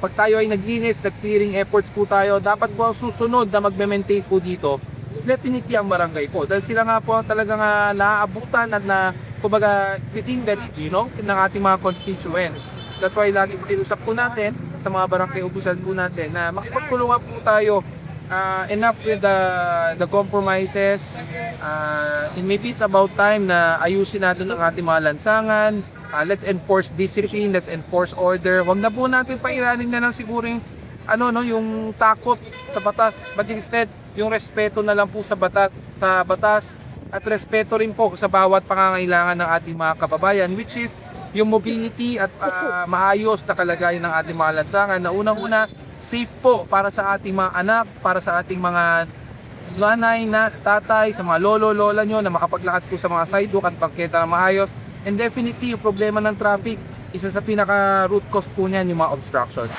pag tayo ay naglinis, nag-clearing efforts po tayo, dapat po ang susunod na magme-maintain po dito is definitely ang barangay po. Dahil sila nga po talagang naaabutan at na, kumbaga, within the ng ating mga constituents. That's why lagi po tinusap po natin sa mga barangay ubusan po natin na makipagtulungan po tayo enough with the compromises. And maybe it's about time na ayusin natin ang ating mga lansangan. Let's enforce discipline, let's enforce order. Huwag na po natin pairanin na lang siguro yung takot sa batas. But instead, yung respeto na lang po sa batas at respeto rin po sa bawat pangangailangan ng ating mga kababayan, which is yung mobility at maayos na kalagayan ng ating mga lansangan na unang-una safe po para sa ating mga anak, para sa ating mga nanay, tatay, sa mga lolo-lola nyo na makapaglakad po sa mga sidewalk at pagketa na maayos. And definitely yung problema ng traffic, isa sa pinaka root cause po niyan yung mga obstructions.